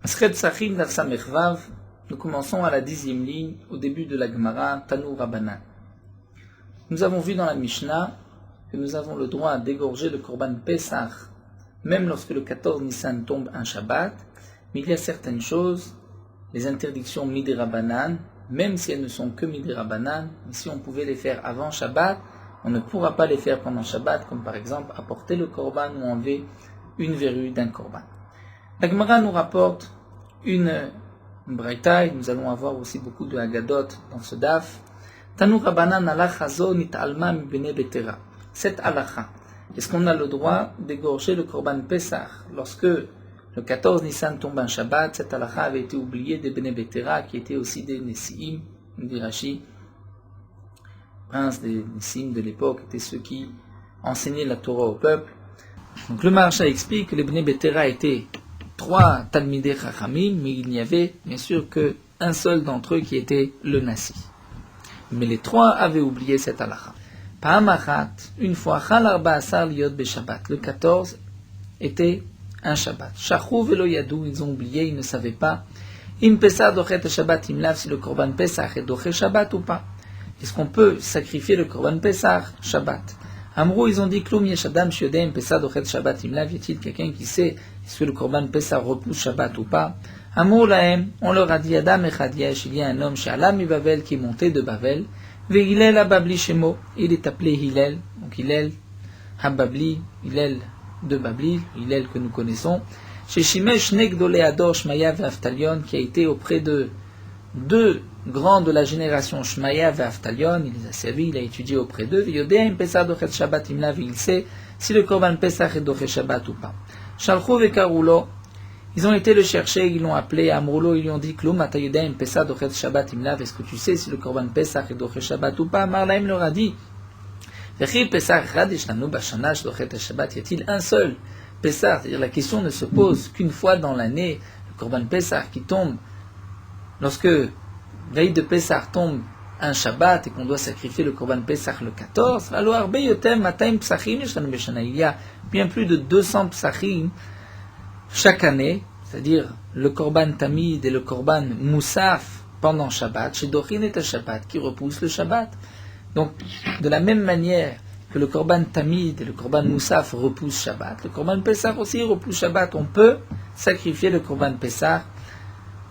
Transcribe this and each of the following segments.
Maschet Sachim Daf Samech Vav, nous commençons à la 10e ligne, au début de la Gemara, Tanu Rabbanan. Nous avons vu dans la Mishnah que nous avons le droit d'égorger le Korban Pesach, même lorsque le 14 Nissan tombe un Shabbat, mais il y a certaines choses, les interdictions Midei Rabbanan, même si elles ne sont que Midei Rabbanan, mais si on pouvait les faire avant Shabbat, on ne pourra pas les faire pendant Shabbat, comme par exemple apporter le Korban ou enlever une verrue d'un Korban. La Gemara nous rapporte une braïta, et nous allons avoir aussi beaucoup de Haggadot dans ce daf. Tanu Rabbanan halacha zo nit'alma mibnei betera. Cette halacha, est-ce qu'on a le droit d'égorger le Korban Pesach lorsque le 14 Nissan tombe un Shabbat? Cette halacha avait été oubliée des Bnei Betera, qui étaient aussi des Nessiim, dit Rashi, princes des Nessiim de l'époque, étaient ceux qui enseignaient la Torah au peuple. Donc le Maharsha explique que les Bnei Betera étaient 3 Talmidei Chachamim, mais il n'y avait bien sûr qu'un seul d'entre eux qui était le Nassi. Mais les 3 avaient oublié cette halacha. Pa'amachat, une fois, Chal Arba Asar Liot Beshabbat, le 14 était un Shabbat. Shachou velo yadou, ils ont oublié, ils ne savaient pas. Im Pesach dochet Shabbat imlav, si le Korban Pesach est doché Shabbat ou pas. Est-ce qu'on peut sacrifier le Korban Pesach Shabbat? Amrou, ils ont dit, Kloum yeshadam shiodem Pesach dochet Shabbat imlav, y a-t-il quelqu'un qui sait est-ce que le Korban Pesach repousse Shabbat ou pas? Amrou lahem, on leur a dit, Adam echad yesh, il y a un homme chez Alam Bavel qui est monté de Bavel, ve Hillel hababli shemo, il est appelé Hillel, donc Hillel hababli, Hillel de Babli, Hillel que nous connaissons, chez Shimesh Negdolé Ador Shmaya ve Aftalion, qui a été auprès de 2 grands de la génération Shmaya ve Aftalion, il les a servis, il a étudié auprès d'eux, Yodéim Pesach dochet Shabbat imlav, il sait si le Korban Pesach est doché Shabbat ou pas. Shalchou ve Karoulo, ils ont été le chercher, ils l'ont appelé à Amroulo, ils lui ont dit Kloum atayodéim Pesach dochet Shabbat imlav, est-ce que tu sais si le Korban Pesach est doché Shabbat ou pas? Marlaim leur a dit y a-t-il un seul Pessah? C'est-à-dire la question ne se pose qu'une fois dans l'année, le Korban Pessah qui tombe, lorsque veille de Pessah tombe un Shabbat et qu'on doit sacrifier le Korban Pessah le 14, alors il y a bien plus de 200 Psachim chaque année, c'est-à-dire le Korban Tamid et le Korban Moussaf pendant Shabbat, chez Dochin et Shabbat, qui repousse le Shabbat. Donc, de la même manière que le Korban Tamid et le Korban Moussaf repoussent Shabbat, le Korban Pesach aussi repousse Shabbat. On peut sacrifier le Korban Pesach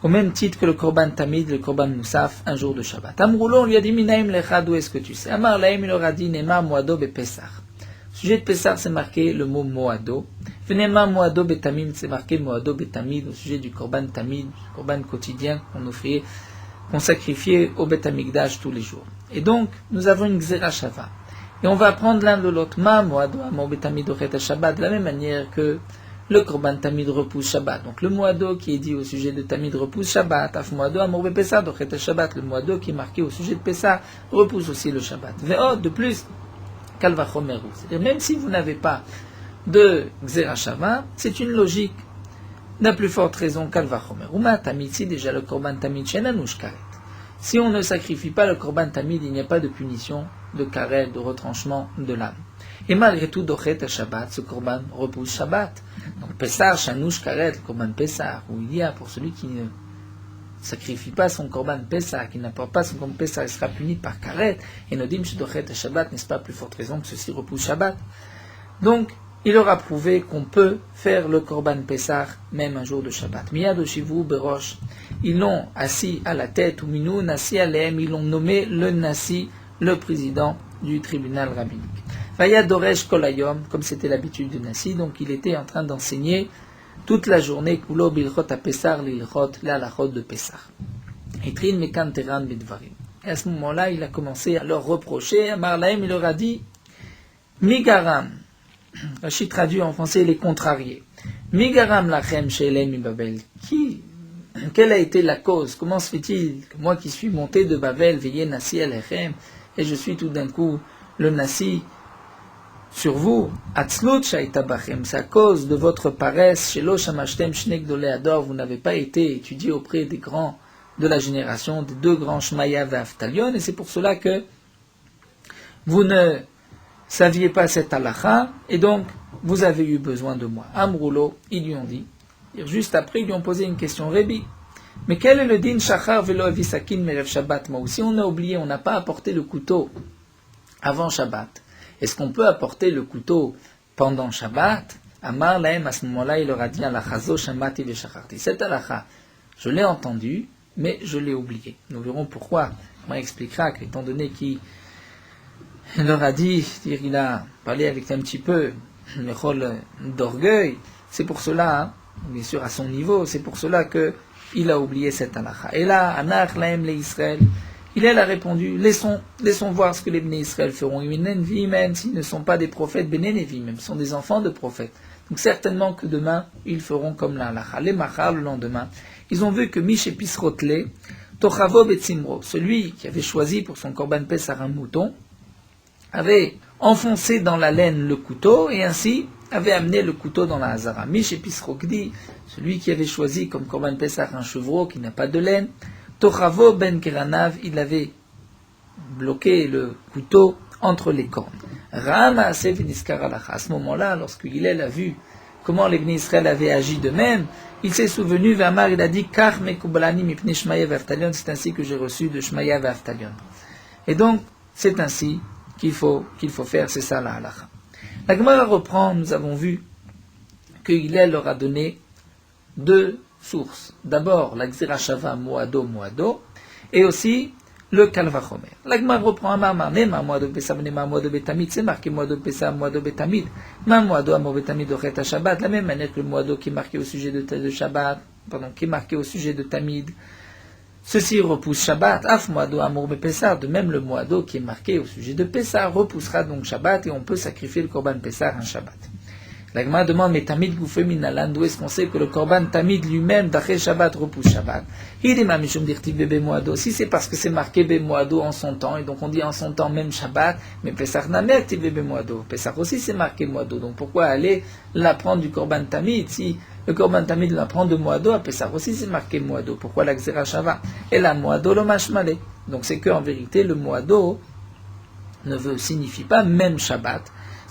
au même titre que le Korban Tamid et le Korban Moussaf un jour de Shabbat. Amroulo, on lui a dit, Minaim lecha, d'où est-ce que tu sais? Amar laim, il leur a dit, Nema moado be Pesach. Au sujet de Pesach, c'est marqué le mot moado. Venema moado be Tamid, c'est marqué moado be Tamid, au sujet du Korban Tamid, du Korban quotidien qu'on offrait, qu'on sacrifiait au Bet Hamikdash tous les jours. Et donc, nous avons une Gzera Shava. Et on va apprendre l'un de l'autre. Ma moado amo betamid ochet Shabbat, de la même manière que le Korban Tamid repousse Shabbat. Donc, le moado qui est dit au sujet de Tamid repousse Shabbat. Af moado amo be Pesach ochet Shabbat. Le moado qui est marqué au sujet de Pesach repousse aussi le Shabbat. Ve'od, de plus, kalva chomeru. C'est-à-dire, même si vous n'avez pas de Gzera Shava, c'est une logique. La plus forte raison, kalva chomeru. Ma Tamid, si déjà le Korban Tamid shenanush karet. Si on ne sacrifie pas le Korban Tamid, il n'y a pas de punition, de carré, de retranchement de l'âme. Et malgré tout, Dochet Shabbat, ce Korban repousse Shabbat. Donc Pessah, Shanush Karet, le Korban Pessah, où il y a pour celui qui ne sacrifie pas son Korban Pessah, qui n'apporte pas son Korban Pessah, il sera puni par Karet. Et Nodim Dochet Shabbat, n'est-ce pas plus forte raison que ceci repousse Shabbat? Donc, il aura prouvé qu'on peut faire le Korban Pessah même un jour de Shabbat. Miyad Oshivu Berosh, ils l'ont assis à la tête, ou Minou Nassi Aleem, ils l'ont nommé le Nassi, le président du tribunal rabbinique. Vaya Doresh Kolayom, comme c'était l'habitude du Nassi, donc il était en train d'enseigner toute la journée Kulo Bilchot à Pessah, l'Ilchot, l'Alachot de Pessah. Etrin Mekan Teran Bedvarim. Et à ce moment-là, il a commencé à leur reprocher, à Marlaim, il leur a dit Migaram. Rachid traduit en français les contrariés. Migaram lachem she'elem Babel. Quelle a été la cause? Comment se fait-il que moi qui suis monté de Babel, veillez Nassi alechem, et je suis tout d'un coup le Nassi sur vous? Atzlut shaita bachem, c'est à cause de votre paresse. Shelo shamashtem shnek dolé ador, vous n'avez pas été étudié auprès des grands de la génération, des 2 grands Shmaya et Aftalion, et c'est pour cela que vous ne saviez pas cette halacha, et donc vous avez eu besoin de moi. Amroulo, ils lui ont dit, Juste après, ils lui ont posé une question, Rébi. Mais quel est le din shachar velo avisakin merev Shabbat? Moi aussi, on a oublié, on n'a pas apporté le couteau avant Shabbat. Est-ce qu'on peut apporter le couteau pendant Shabbat? Amar lahem, à ce moment-là, il leur a dit alachazo shamati veshacharti. Cette alacha, je l'ai entendu, mais je l'ai oublié. Nous verrons pourquoi. On expliquera qu'étant donné qu'il leur a dit, il a parlé avec un petit peu le rôle d'orgueil, c'est pour cela, hein, bien sûr à son niveau, c'est pour cela que il a oublié cette halakha. Et là, Anach lahem le Israël, il a répondu, laissons voir ce que les Bnei Israël feront. S'ils ne sont pas des prophètes, Bnei Nevi, même, sont des enfants de prophètes. Donc certainement que demain, ils feront comme la halakha. Les machar, le lendemain, ils ont vu que Mish et Pisrotle, Tochavo Betzimro, celui qui avait choisi pour son korban Pessar un mouton, avait enfoncé dans la laine le couteau et ainsi avait amené le couteau dans la Hazara. Mish et Pisrokdi, celui qui avait choisi comme korban Pessar un chevreau qui n'a pas de laine, Tochavo ben Keranav, il avait bloqué le couteau entre les cornes. Rama Asef Niskar Alacha. À ce moment-là, lorsque Hillel a vu comment les Bnei Israël avaient agi de même, il s'est souvenu, Vamar, il a dit, Kach mekubalani mipnei Shmaya ve'Aftalion, c'est ainsi que j'ai reçu de Shmaya ve'Aftalion. Et donc, c'est ainsi qu'il faut faire, c'est ça la halacha. La Gemara reprend, nous avons vu que Hillel leur a donné deux sources. D'abord, la Gzira Shava Moado, et aussi le Kalvachomer. La Gemara reprend Amar, Nema Moado Pesam, Nema Moado Betamid, c'est marqué Moado Pesam, Moado Betamid, Ma Moado Amor Betamid Ochet Shabbat, de la même manière que le Moado qui est marqué au sujet de Shabbat, qui est marqué au sujet de Tamid, ceci repousse Shabbat, Af Moado Amour Bepessar, de même le Moado qui est marqué au sujet de Pessar repoussera donc Shabbat et on peut sacrifier le Korban Pessar un Shabbat. La Gemara demande, mais Tamid Goufé Minalan, d'où est-ce qu'on sait que le Korban Tamid lui-même, d'après Shabbat, repousse Shabbat? Il est Mamishum Dirti Bebe Moado. Si c'est parce que c'est marqué Bebe Moado en son temps, et donc on dit en son temps même Shabbat, mais Pessar Namer Bebe Moado. Pessar aussi c'est marqué Moado. Donc pourquoi aller l'apprendre du Korban Tamid? Si le Korban Tamid l'apprend de Moado, à Pessar aussi c'est marqué Moado. Pourquoi la Gzera Shava? Et la Moado lo mashmale. Donc c'est qu'en vérité, le Moado ne signifie pas même Shabbat.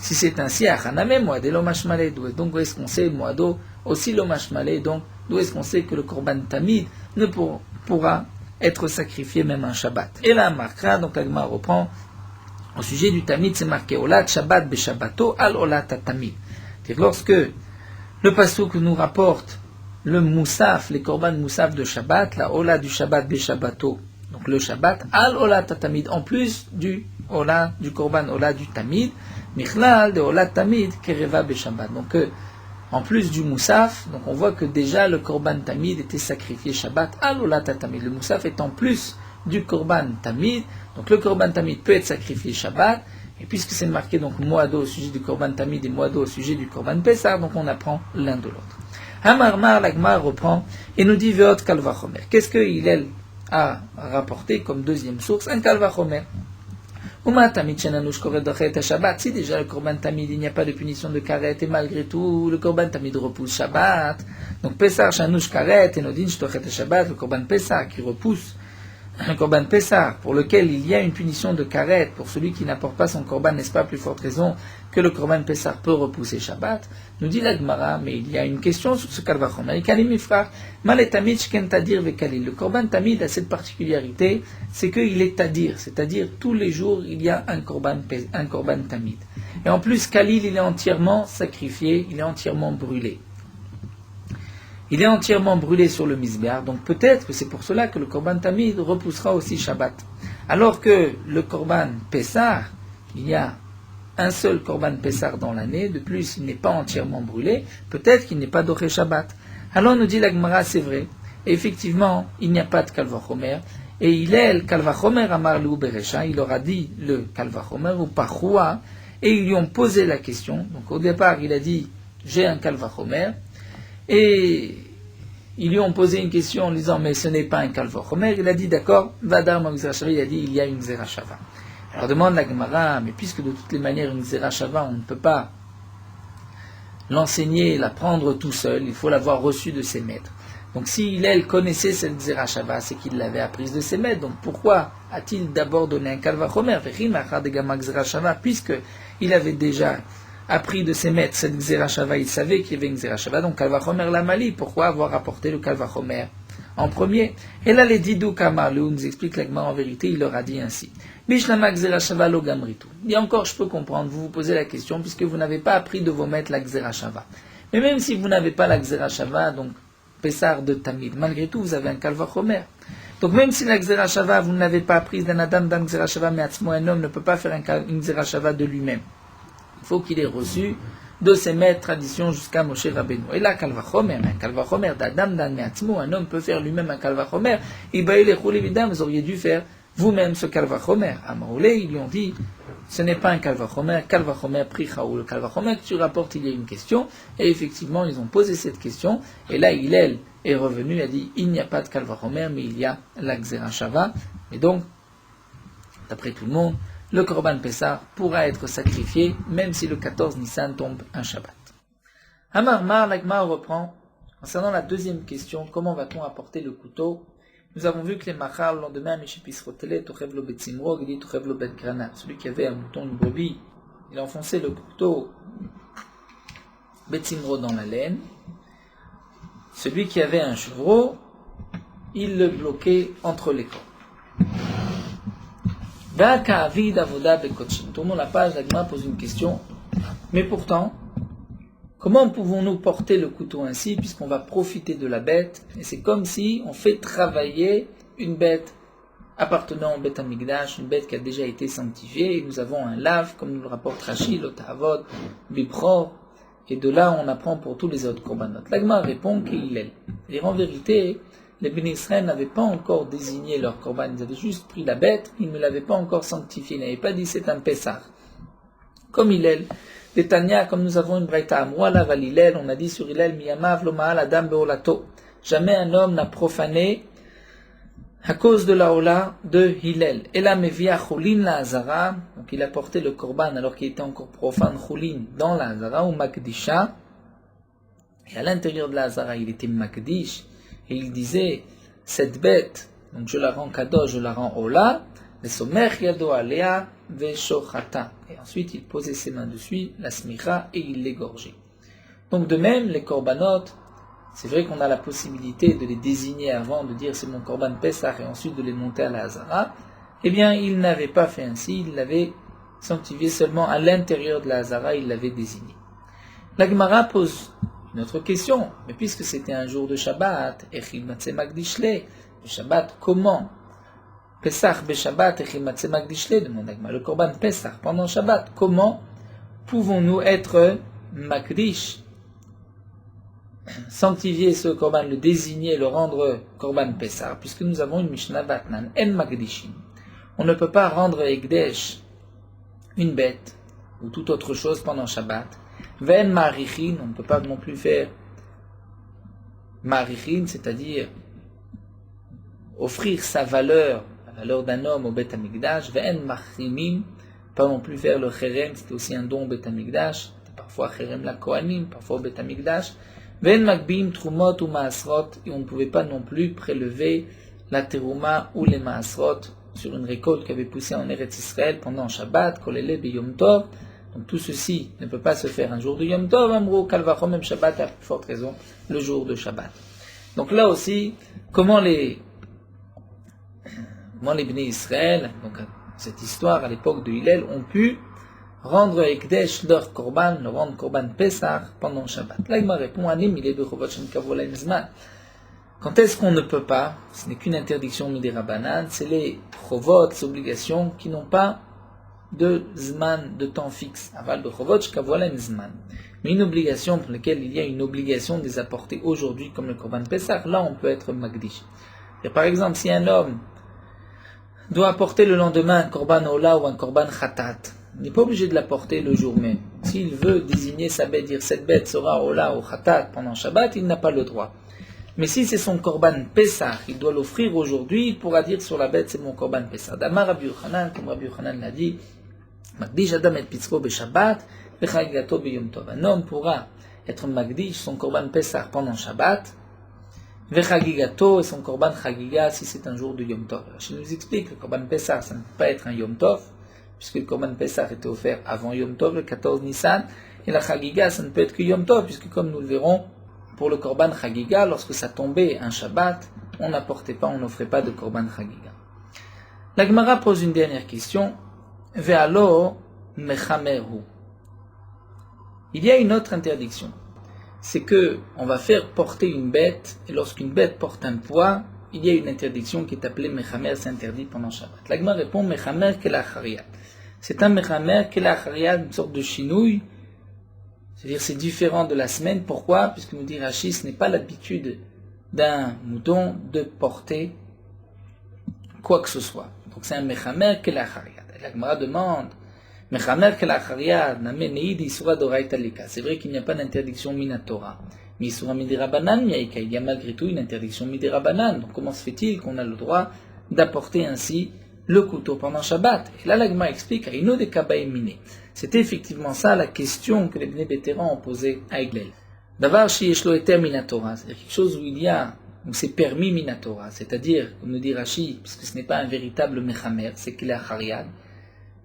Si c'est ainsi, Achaname Moadé lo mashmale, donc où est-ce qu'on sait Moado aussi lo mashmale, donc d'où est-ce qu'on sait que le Korban Tamid ne pourra être sacrifié même un Shabbat. Et là, marquera, donc l'Agma reprend, au sujet du Tamid, c'est marqué Olat Shabbat be Shabbato al Olat Tamid. C'est-à-dire lorsque le pasuk nous rapporte le Moussaf, les Korban Moussaf de Shabbat, la Ola du Shabbat be Shabbato, donc le Shabbat, al Olat Tamid, en plus du Ola, du Korban Ola du Tamid, Michlal de Olat Tamid Kereva Beshabbat. Donc, en plus du Moussaf, donc on voit que déjà le Korban Tamid était sacrifié Shabbat al Olat Tamid. Le Moussaf est en plus du Korban Tamid. Donc le Korban Tamid peut être sacrifié Shabbat. Et puisque c'est marqué donc Moado au sujet du Korban Tamid et Moado au sujet du Korban Pessar, donc on apprend l'un de l'autre. Hamarmar, l'Agma reprend et nous dit Veot Kalvachomer. Qu'est-ce que Hillel a rapporté comme deuxième source? Un Kalvachomer. Si déjà le Korban Tamid, il n'y a pas de punition de karet, et malgré tout, le Korban Tamid repousse Shabbat. Donc Pessar, Shanush karet, et Nodin, Shtochet Shabbat, le Korban Pessar qui repousse le Korban Pessar, pour lequel il y a une punition de karet, pour celui qui n'apporte pas son Korban, n'est-ce pas plus forte raison que le Korban Pessar peut repousser Shabbat? Nous dit la Gemara, mais il y a une question sur ce Kalvachom. Le Korban Tamid a cette particularité, c'est qu'il est tadir, c'est-à-dire tous les jours il y a un Korban Tamid. Et en plus, Kalil, il est entièrement sacrifié, il est entièrement brûlé. Il est entièrement brûlé sur le Mizbeach, donc peut-être que c'est pour cela que le Korban Tamid repoussera aussi Shabbat. Alors que le Korban Pessar, il y a un seul Korban Pessar dans l'année, de plus il n'est pas entièrement brûlé, peut-être qu'il n'est pas doré Shabbat. Alors nous dit la Gemara, c'est vrai, et effectivement, il n'y a pas de Kalvachomer, et il est le Kalvachomer Amar Lou Berecha, il leur a dit le Kalvachomer ou Parchoua, et ils lui ont posé la question. Donc au départ, il a dit, j'ai un Kalvachomer, et ils lui ont posé une question en disant, mais ce n'est pas un Kalvachomer. Il a dit, d'accord, Vadar Magzerashava, il a dit, il y a une Zerashava. Alors demande la Gemara, mais puisque de toutes les manières, une Zerashava, on ne peut pas l'enseigner, l'apprendre tout seul, il faut l'avoir reçue de ses maîtres. Donc si Hillel connaissait cette Zerashava, c'est qu'il l'avait apprise de ses maîtres. Donc pourquoi a-t-il d'abord donné un Kalvachomer, puisque il avait déjà appris de ses maîtres cette Xerashava, il savait qu'il y avait une Xerashava, donc Kalvachomer la Mali. Pourquoi avoir apporté le Kalvachomer en premier? Et là, les Didou Kamalou nous explique l'Agma en vérité, il leur a dit ainsi. Bishlama Xerashava lo gamritu. Et encore, je peux comprendre, vous vous posez la question, puisque vous n'avez pas appris de vos maîtres la Xerashava. Mais même si vous n'avez pas la Xerashava, donc Pessar de Tamid, malgré tout, vous avez un Kalvachomer. Donc même si la Xerashava, vous ne l'avez pas apprise d'un Adam, d'un Xerashava, mais Atzmo, un homme ne peut pas faire une Xerashava de lui-même. Il faut qu'il ait reçu de ses maîtres traditions jusqu'à Moshe Rabbeinu. Et là, Kalvachomer, un Kalvachomer d'Adam, d'un Meatzmo, un homme peut faire lui-même un Kalvachomer. Et bah, vous auriez dû faire vous-même ce Kalvachomer. À Maoulé, ils lui ont dit, ce n'est pas un Kalvachomer, Kalvachomer Prichaou. Le Kalvachomer que tu rapportes, il y a une question. Et effectivement, ils ont posé cette question. Et là, Hillel est revenu, il a dit, il n'y a pas de Kalvachomer, mais il y a la Xerashava. Et donc, d'après tout le monde, le Korban Pessah pourra être sacrifié, même si le 14 Nissan tombe un Shabbat. Amar l'Agma reprend, concernant la deuxième question, comment va-t-on apporter le couteau? Nous avons vu que les machar, le lendemain, Mishipisrotele, Tochevlo Betsimro, dit Tochevlo Bet Grana. Celui qui avait un mouton, une brebis, il a enfoncé le couteau Betsimro dans la laine. Celui qui avait un chevreau, il le bloquait entre les corps. Tournons la page, l'Agma pose une question. Mais pourtant, comment pouvons-nous porter le couteau ainsi, puisqu'on va profiter de la bête? Et c'est comme si on fait travailler une bête appartenant au Beth Amikdash, une bête qui a déjà été sanctifiée, et nous avons un lave, comme nous le rapporte Rashi, Lotavod, Bipror, et de là on apprend pour tous les autres korbanot. L'Agma répond qu'il est. C'est-à-dire en vérité, les Béné Israël n'avaient pas encore désigné leur korban, ils avaient juste pris la bête, ils ne l'avaient pas encore sanctifié, ils n'avaient pas dit c'est un Pessah. Comme Hillel, les Tanya, comme nous avons une braïta, Amroala val Hillel, on a dit sur Hillel, Miyamav loma'al adam beolato. Jamais un homme n'a profané à cause de la Ola de Hillel. Et là, Mevia Choulin la Hazara, donc il a porté le korban alors qu'il était encore profane, Choulin, dans la Hazara, ou Makdisha, et à l'intérieur de la Hazara, il était Makdish, et il disait, cette bête, donc je la rends kadosh, je la rends Ola, le somech yado alea veshochata. Et ensuite, il posait ses mains dessus, la smicha, et il l'égorgeait. Donc de même, les korbanot, c'est vrai qu'on a la possibilité de les désigner avant, de dire c'est mon korban Pessah, et ensuite de les monter à la Hazara. Eh bien, il n'avait pas fait ainsi, il l'avait sanctifié seulement à l'intérieur de la Hazara, il l'avait désigné. La Gemara pose une autre question, mais puisque c'était un jour de Shabbat, Echid Matzeh Magdishle, le Shabbat, comment? Pesach Beshabbat, Echid Matzeh Magdishle, demande Agma, le korban Pesach pendant Shabbat, comment pouvons-nous être Makdish, sanctifier ce korban, le désigner, le rendre korban Pesach, puisque nous avons une Mishnah Batnan, En Magdishim. On ne peut pas rendre Ekdesh, une bête, ou toute autre chose pendant Shabbat. Ven Marichin, on ne peut pas non plus faire Marichin, c'est-à-dire offrir sa valeur, la valeur d'un homme au Beth Amikdash. Ven Machrimim, pas non plus faire le Cherem, c'était aussi un don au Beth Amikdash, parfois Cherem la Kohanim, parfois au Beth Amikdash. Ven Magbim, Trumot ou Maasrot, et on ne pouvait pas non plus prélever la Teruma ou les Maasrot sur une récolte qui avait poussé en Eretz Israël pendant Shabbat, Kolele Beyom Tov. Donc tout ceci ne peut pas se faire un jour de Yom Tov, Amrou, Kalvachom, même Shabbat, à plus forte raison, le jour de Shabbat. Donc là aussi, comment les Bnei Israël, donc cette histoire à l'époque de Hillel, ont pu rendre Ekdesh leur korban, le rendre korban Pesach pendant Shabbat. Là il m'a répondu, Anim, il est de Chovot Shem Kavolaim Zman. Quand est-ce qu'on ne peut pas? Ce n'est qu'une interdiction Midei Rabbanan, c'est les Chovot, les obligations qui n'ont pas de Zman, de temps fixe. Aval de Chovot Kavolaim Zman. Mais une obligation pour laquelle il y a une obligation de les apporter aujourd'hui, comme le korban Pesach, là on peut être Magdish. Et par exemple, si un homme doit apporter le lendemain un korban Ola ou un korban Khatat, il n'est pas obligé de l'apporter le jour même. S'il veut désigner sa bête, dire cette bête sera Ola ou Khatat pendant Shabbat, il n'a pas le droit. Mais si c'est son korban Pesach, il doit l'offrir aujourd'hui, il pourra dire sur la bête c'est mon korban Pesach. D'Amar Rabbi Yochanan, comme Rabbi Yochanan l'a dit, Magdish Adam et Pitzro be Shabbat, Bechagigato be Yom Tov. Un homme pourra être Magdish, son korban Pesach pendant Shabbat, Vechagigato et son korban Chagiga si c'est un jour de Yom Tov. Je nous explique que le korban Pesach, ça ne peut pas être un Yom Tov, puisque le korban Pesach était offert avant Yom Tov, le 14 Nissan, Et la Chagiga, ça ne peut être que Yom Tov, puisque comme nous le verrons, pour le Korban Chagiga, lorsque ça tombait un Shabbat, on n'apportait pas, on n'offrait pas de Korban Chagiga. La Gemara pose une dernière question. Ve'alo mechamerhu. Il y a une autre interdiction. C'est que on va faire porter une bête, et lorsqu'une bête porte un poids, il y a une interdiction qui est appelée mechamer, c'est interdit pendant Shabbat. La Gemara répond mechamer kelachariat. C'est un mechamer kelachariat, une sorte de chinouille. C'est-à-dire c'est différent de la semaine. Pourquoi? Puisque nous dit Rashi, ce n'est pas l'habitude d'un mouton de porter quoi que ce soit. Donc c'est un mechamer kelachariat. La Gemara demande mechamer kelachariat nameneid isura doraita leka. C'est vrai qu'il n'y a pas d'interdiction minatora. Mais isura midirabanan yaika. Il y a malgré tout une interdiction midirabanan. Donc comment se fait-il qu'on a le droit d'apporter ainsi le couteau pendant Shabbat? Et là la Gemara explique à Ino de Kabaïmine. C'était effectivement ça la question que les Bnei Bétéran ont posée à Eglel. D'abord, shi yeshlo eter minatora, c'est-à-dire quelque chose où c'est permis minatora, c'est-à-dire, comme nous dit Rashi, puisque ce n'est pas un véritable mechamer, c'est qu'il est achariad,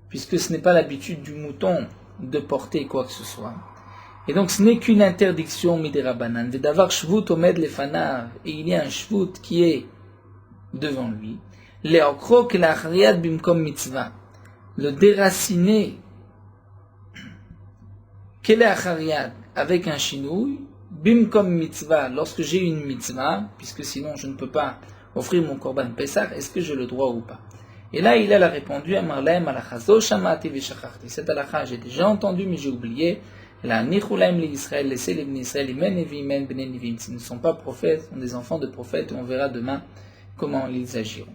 puisque ce n'est pas l'habitude du mouton de porter quoi que ce soit. Et donc ce n'est qu'une interdiction midirabanan, d'avoir shvut omed lefanav, et il y a un shvut qui est devant lui, leokro ke l'achariad bimkom mitzvah, le déraciner Kele achariad avec un chinouille, bim comme mitzvah, lorsque j'ai une mitzvah, puisque sinon je ne peux pas offrir mon korban Pessah, est-ce que j'ai le droit ou pas? Et là, il a répondu à Marlaim alachazo shamati veshacharti. Cette halakha, j'ai déjà entendu, mais j'ai oublié. Et là, nichulaim li Israël, laissez les bnei Israël, imen nevi, imen bnei nevim. S'ils ne sont pas prophètes, sont des enfants de prophètes, et on verra demain comment ils agiront.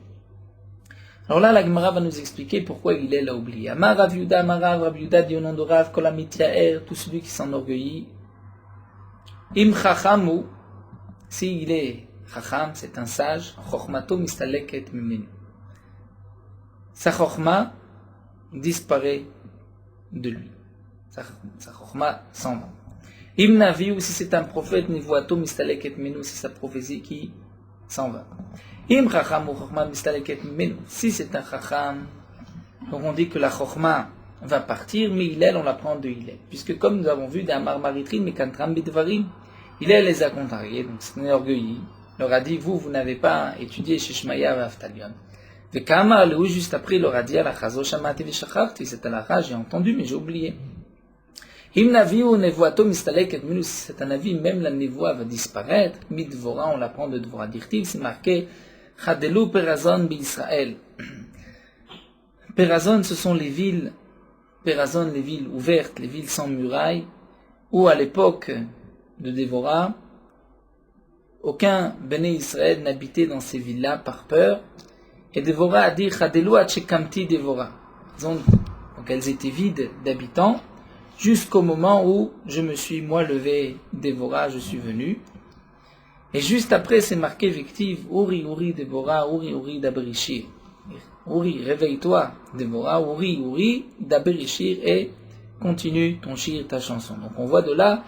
Alors là, la Gemara va nous expliquer pourquoi il est là oublié. Amar Rav Yuda, Rav Yuda dit au nom de Rav, Kol hamityaer, tout celui qui s'enorgueillit. Im chachamu, s'il est chacham, c'est un sage, chochmato mistaleket mimenu. Sa chochma disparaît de lui. Sa chochma s'en va. Im navi, ou si c'est un prophète, nivuato mistaleket mimenu, c'est sa prophétie qui s'en va. Im chacham ou chochma mistaleket mimenu, si c'est un chacham, donc on dit que la chochma va partir, mais Hillel, on la prend de Hillel. Puisque comme nous avons vu, d'Amar Maritrin, Mekantram Bidvarim, Hillel les a contrariés, donc c'est un orgueilli. Il leur a dit, vous n'avez pas étudié chez Shmaya et Aftalion. Vekama, le juste après, il leur a dit, Alachazo Shamati Veshacharti, c'est Alacha, j'ai entendu, mais j'ai oublié. Im navi ou nevoato mistaleket minu, c'est un avis, même la nevoa va disparaître. Midvora, on la prend de Dvora Dirtiv, c'est marqué, Chadelu Perazon Bi-Israël. Perazon, ce sont les villes, Perazon, les villes ouvertes, les villes sans murailles, où à l'époque de Dévora, aucun Béné Israël n'habitait dans ces villes-là par peur. Et Dévora a dit Chadelu Achekamti Dévora. Donc elles étaient vides d'habitants jusqu'au moment où je me suis moi levé Dévora, je suis venu. Et juste après, c'est marqué Victive Uri Uri Dévora, Uri Uri d'Aberishir. Uri, réveille-toi, Dévora, Uri d'Aberishir, et continue ton shir, ta chanson. Donc on voit de là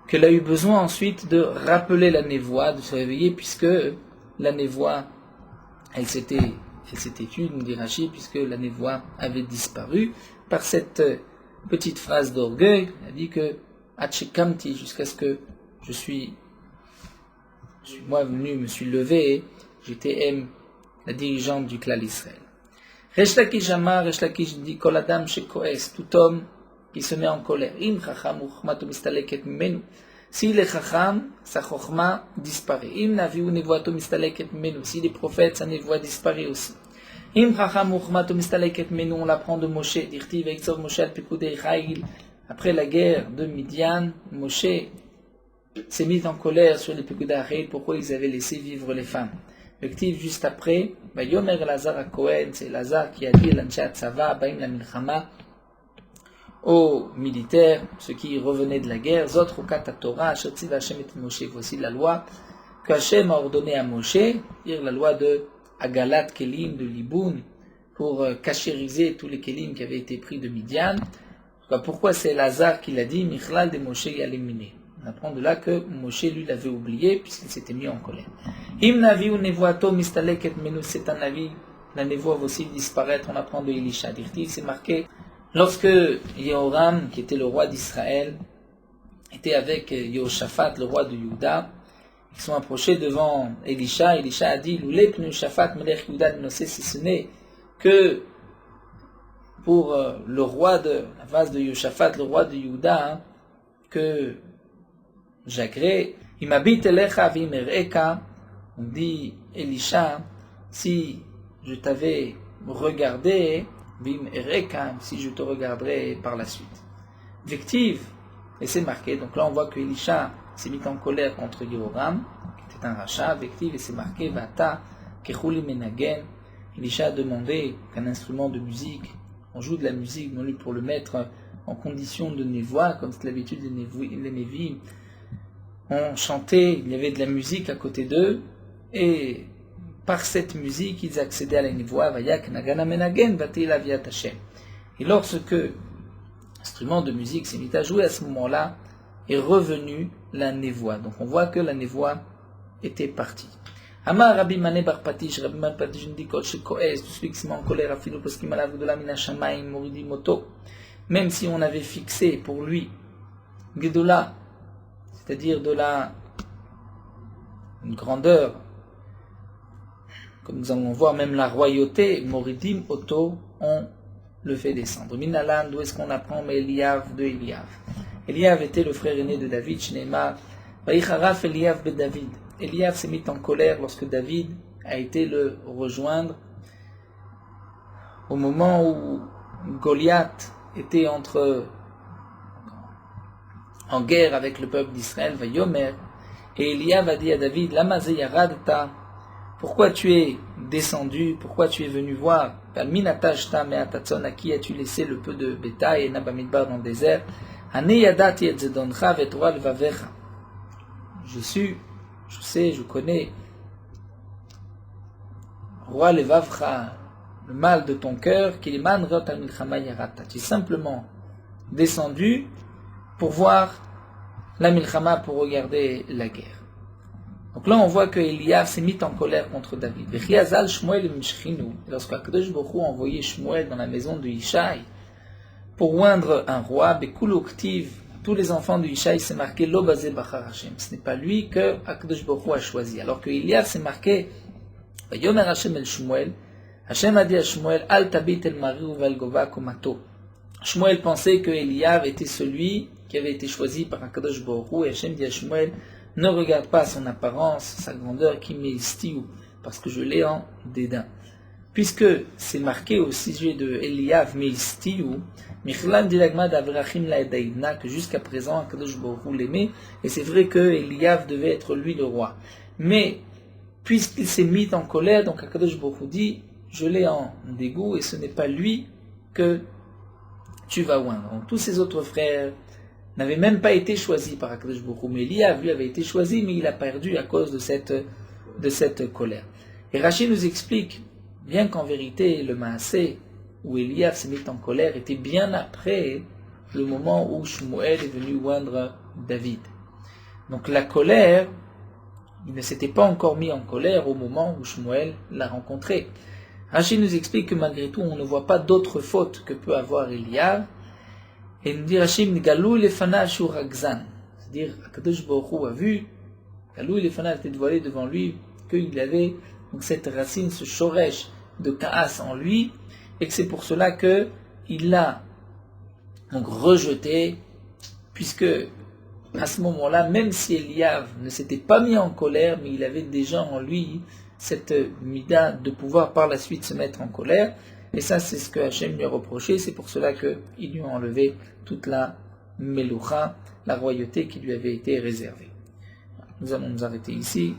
qu'elle a eu besoin ensuite de rappeler la névoie, de se réveiller, puisque la névoie, elle s'était tue, nous dit Rashi, puisque la névoie avait disparu. Par cette petite phrase d'orgueil, elle a dit que Hatchekamti, jusqu'à ce que je suis moi venu, me suis levé, et j'étais la dirigeante du clan d'Israël. Resh Lakish Amar, Resh Lakish dit Kol Adam shekoes, tout homme qui se met en colère. Im chacham u chachmato mistaleket mimenu. S'il est chacham, sa chochma disparaît. Im navi u nevoato mistaleket mimenu. S'il est prophète, sa nevoa disparaît aussi. Im chacham u chachmato mistaleket mimenu. On l'apprend de Moshe. Dirtiv veitzov Moshe al pikudei Chayil. Après la guerre de Midian, Moshe s'est mis en colère sur les pikudei Chayil. Pourquoi ils avaient laissé vivre les femmes. Dirtiv juste après, Yomer Lazar à Cohen, c'est Lazar qui a dit l'Anchat Sava, Baim la Milchama, aux militaires, ceux qui revenaient de la guerre, Zot Rukat Torah, Shotziv Hashem et Moshe, voici la loi que Hashem a ordonné à Moshe, dire la loi de Agalat Kelim, de Liboun, pour cachériser tous les Kelim qui avaient été pris de Midian. Pourquoi c'est Lazar qui l'a dit, Michlal de Moshe Yalimine. On apprend de là que Moshe lui l'avait oublié puisqu'il s'était mis en colère. Im navi ou nevoato mistaleket menu, c'est un avis, la névoie va aussi disparaître, on apprend de Elisha. Dirti, c'est marqué Lorsque Yehoram, qui était le roi d'Israël, était avec Yehoshaphat, le roi de Juda, ils sont approchés devant Elisha. Elisha a dit, Loulé pnu Shaphat melech Juda nosé, si ce n'est que pour le roi de la vase de Yehoshaphat, le roi de Juda, que j'agrée, il m'habite elecha v'imereka, on dit Elisha, si je t'avais regardé, v'imereka, si je te regarderai par la suite. Vective, et c'est marqué, donc là on voit que Elisha s'est mis en colère contre Yehoram, qui était un rachat, vective, et c'est marqué, Vata, kechuli menagen, Elisha a demandé qu'un instrument de musique, on joue de la musique, non lui pour le mettre en condition de névoie, comme c'est l'habitude des Névis, on chantait, il y avait de la musique à côté d'eux, et par cette musique, ils accédaient à la névoie, Vayak nagana menagen, vatila viat Hashem. Et lorsque l'instrument de musique s'est mis à jouer, à ce moment-là, est revenu la névoie. Donc on voit que la névoie était partie. Amar Rabbi Mane bar Patish, Rabbi Mane Patish dit Kol shekoes, tout celui qui se met en colère, afilu poskim alav gedola min hashamayim moridim oto, même si on avait fixé pour lui gedola, c'est-à-dire de une grandeur, comme nous allons voir, même la royauté, moridim oto, on le fait descendre. Minalan, d'où est-ce qu'on apprend? Mais Eliav de Eliav. Eliav était le frère aîné de David, Shneimar, Vaïcharaf Eliav be David. Eliav s'est mis en colère lorsque David a été le rejoindre au moment où Goliath était en guerre avec le peuple d'Israël, Vayomer, et Eliav a dit à David, Lama yaradta, pourquoi tu es descendu, pourquoi tu es venu voir, Minatashta me'atatzon, à qui as-tu laissé le peu de bétail et Nabamidbar dans le désert, Ane yadati et zedoncha ve'torah levavecha. Je sais, je connais, roi levavcha, le mal de ton cœur, qu'il man rot al milchama yarata. Tu es simplement descendu pour voir la milchama, pour regarder la guerre. Donc là, on voit que Eliav s'est mis en colère contre David. Lorsque Akadosh Baruch Hu a envoyé Shmuel dans la maison de Ishaï pour oindre un roi, tous les enfants de Ishaï, c'est marqué Lo bazé bachar Hashem. Ce n'est pas lui que Akadosh Baruch Hu a choisi. Alors que Eliav, c'est marqué Yomer Hashem el Shmuel. Hashem a dit à Shmuel, Al tabit el mari uvel gova komato. Shmuel pensait que Eliav était celui qui avait été choisi par Akadosh Baruch Hu, et Hashem dit à Shmuel, ne regarde pas son apparence, sa grandeur, qui m'estiu, parce que je l'ai en dédain. Puisque c'est marqué au sujet de Eliav meistiu, Michlan dilagma d'avrachim laedaïdna, que jusqu'à présent Akadosh Baruch Hu l'aimait, et c'est vrai que Eliav devait être lui le roi. Mais puisqu'il s'est mis en colère, donc Akadosh Baruch Hu dit, je l'ai en dégoût, et ce n'est pas lui que tu vas oindre. Donc, tous ses autres frères n'avaient même pas été choisis par Akadosh Baruch Hu, mais Eliav, lui, avait été choisi, mais il a perdu à cause de cette colère. Et Rashi nous explique, bien qu'en vérité, le Maasé, où Eliav s'est mis en colère, était bien après le moment où Shmuel est venu oindre David. Donc la colère, il ne s'était pas encore mis en colère au moment où Shmuel l'a rencontré. Rashi nous explique que malgré tout, on ne voit pas d'autres fautes que peut avoir Eliav. Et nous dit Rashi, Galou lefana shuragzan. C'est-à-dire, Akadosh Baruch Hu a vu, Galou lefana était dévoilé devant lui, qu'il avait donc, cette racine, ce shoresh de Kaas en lui, et que c'est pour cela qu'il l'a donc rejeté, puisque à ce moment-là, même si Eliav ne s'était pas mis en colère, mais il avait déjà en lui cette mida de pouvoir par la suite se mettre en colère, et ça c'est ce que Hachem lui a reproché, c'est pour cela qu'il lui a enlevé toute la meloucha, la royauté qui lui avait été réservée. Nous allons nous arrêter ici.